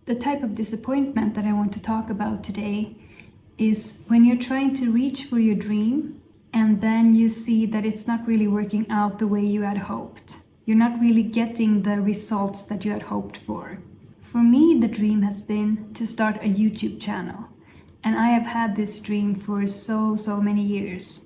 The type of disappointment that I want to talk about today is when you're trying to reach for your dream and then you see that it's not really working out the way you had hoped. You're not really getting the results that you had hoped for. For me, the dream has been to start a YouTube channel. And I have had this dream for so many years.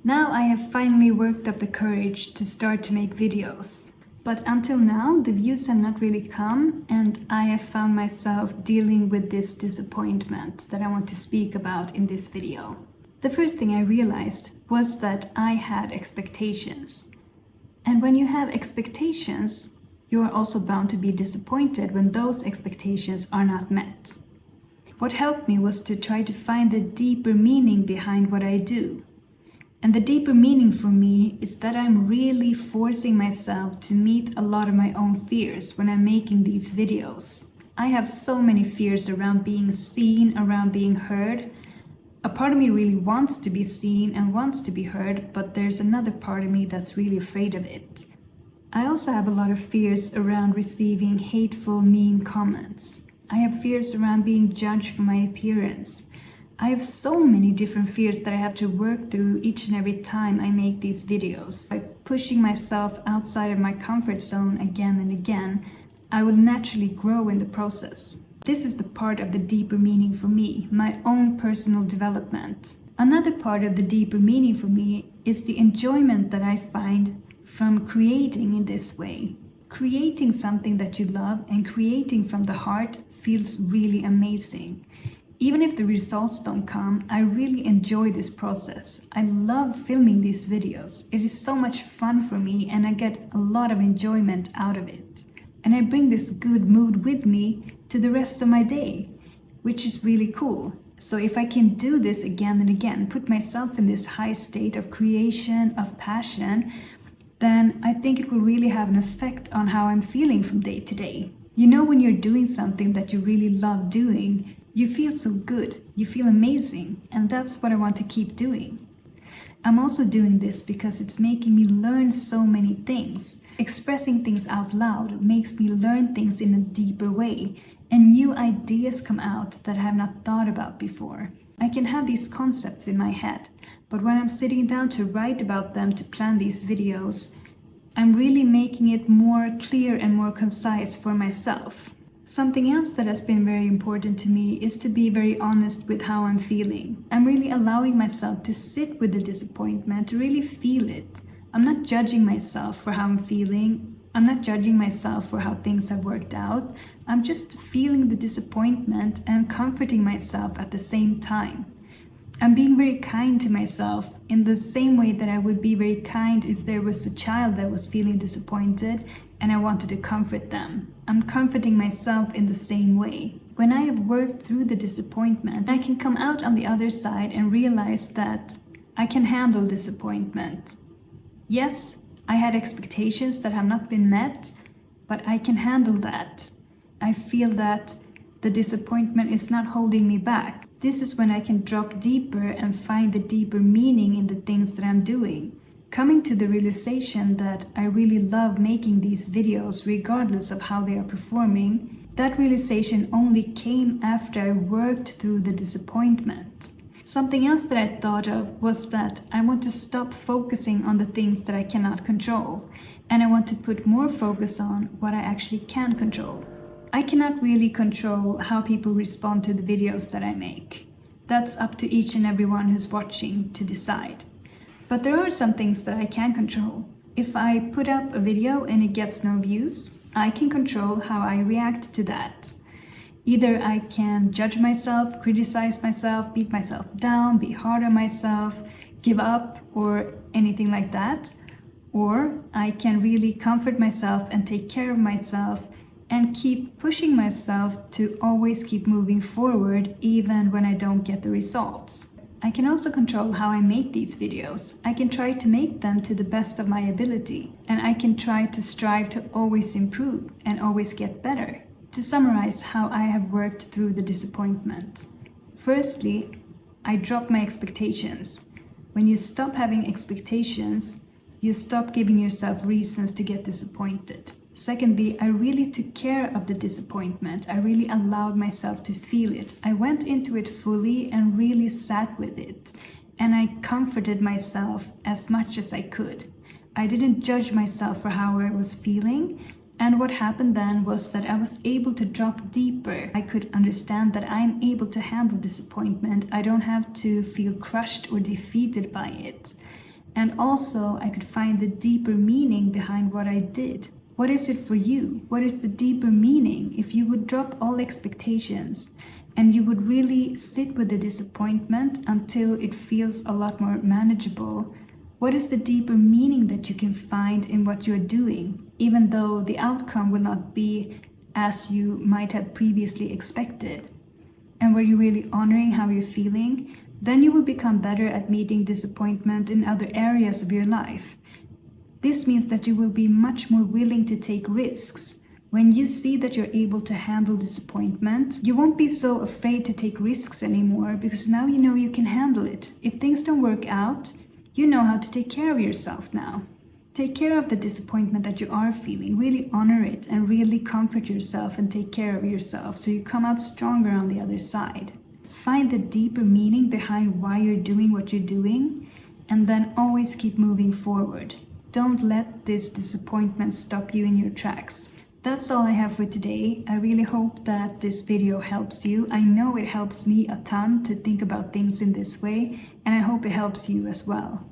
Now I have finally worked up the courage to start to make videos. But until now, the views have not really come, and I have found myself dealing with this disappointment that I want to speak about in this video. The first thing I realized was that I had expectations. And when you have expectations, you are also bound to be disappointed when those expectations are not met. What helped me was to try to find the deeper meaning behind what I do. And the deeper meaning for me is that I'm really forcing myself to meet a lot of my own fears when I'm making these videos. I have so many fears around being seen, around being heard. A part of me really wants to be seen and wants to be heard, but there's another part of me that's really afraid of it. I also have a lot of fears around receiving hateful, mean comments. I have fears around being judged for my appearance. I have so many different fears that I have to work through each and every time I make these videos. By pushing myself outside of my comfort zone again and again, I will naturally grow in the process. This is the part of the deeper meaning for me, my own personal development. Another part of the deeper meaning for me is the enjoyment that I find from creating in this way. Creating something that you love and creating from the heart feels really amazing. Even if the results don't come, I really enjoy this process. I love filming these videos. It is so much fun for me and I get a lot of enjoyment out of it. And I bring this good mood with me to the rest of my day, which is really cool. So if I can do this again and again, put myself in this high state of creation, of passion, then I think it will really have an effect on how I'm feeling from day to day. You know, when you're doing something that you really love doing, you feel so good, you feel amazing, and that's what I want to keep doing. I'm also doing this because it's making me learn so many things. Expressing things out loud makes me learn things in a deeper way, and new ideas come out that I have not thought about before. I can have these concepts in my head, but when I'm sitting down to write about them, to plan these videos, I'm really making it more clear and more concise for myself. Something else that has been very important to me is to be very honest with how I'm feeling. I'm really allowing myself to sit with the disappointment, to really feel it. I'm not judging myself for how I'm feeling. I'm not judging myself for how things have worked out. I'm just feeling the disappointment and comforting myself at the same time. I'm being very kind to myself in the same way that I would be very kind if there was a child that was feeling disappointed and I wanted to comfort them. I'm comforting myself in the same way. When I have worked through the disappointment, I can come out on the other side and realize that I can handle disappointment. Yes, I had expectations that have not been met, but I can handle that. I feel that the disappointment is not holding me back. This is when I can drop deeper and find the deeper meaning in the things that I'm doing. Coming to the realization that I really love making these videos regardless of how they are performing, that realization only came after I worked through the disappointment. Something else that I thought of was that I want to stop focusing on the things that I cannot control, and I want to put more focus on what I actually can control. I cannot really control how people respond to the videos that I make. That's up to each and everyone who's watching to decide. But there are some things that I can control. If I put up a video and it gets no views, I can control how I react to that. Either I can judge myself, criticize myself, beat myself down, be hard on myself, give up, or anything like that. Or I can really comfort myself and take care of myself and keep pushing myself to always keep moving forward even when I don't get the results. I can also control how I make these videos. I can try to make them to the best of my ability, and I can try to strive to always improve and always get better. To summarize how I have worked through the disappointment. Firstly, I dropped my expectations. When you stop having expectations, you stop giving yourself reasons to get disappointed. Secondly, I really took care of the disappointment. I really allowed myself to feel it. I went into it fully and really sat with it. And I comforted myself as much as I could. I didn't judge myself for how I was feeling. And what happened then was that I was able to drop deeper. I could understand that I'm able to handle disappointment. I don't have to feel crushed or defeated by it. And also, I could find the deeper meaning behind what I did. What is it for you? What is the deeper meaning? If you would drop all expectations and you would really sit with the disappointment until it feels a lot more manageable, what is the deeper meaning that you can find in what you're doing, even though the outcome will not be as you might have previously expected? And were you really honoring how you're feeling? Then you will become better at meeting disappointment in other areas of your life. This means that you will be much more willing to take risks. When you see that you're able to handle disappointment, you won't be so afraid to take risks anymore because now you know you can handle it. If things don't work out, you know how to take care of yourself now. Take care of the disappointment that you are feeling. Really honor it and really comfort yourself and take care of yourself so you come out stronger on the other side. Find the deeper meaning behind why you're doing what you're doing, and then always keep moving forward. Don't let this disappointment stop you in your tracks. That's all I have for today. I really hope that this video helps you. I know it helps me a ton to think about things in this way, and I hope it helps you as well.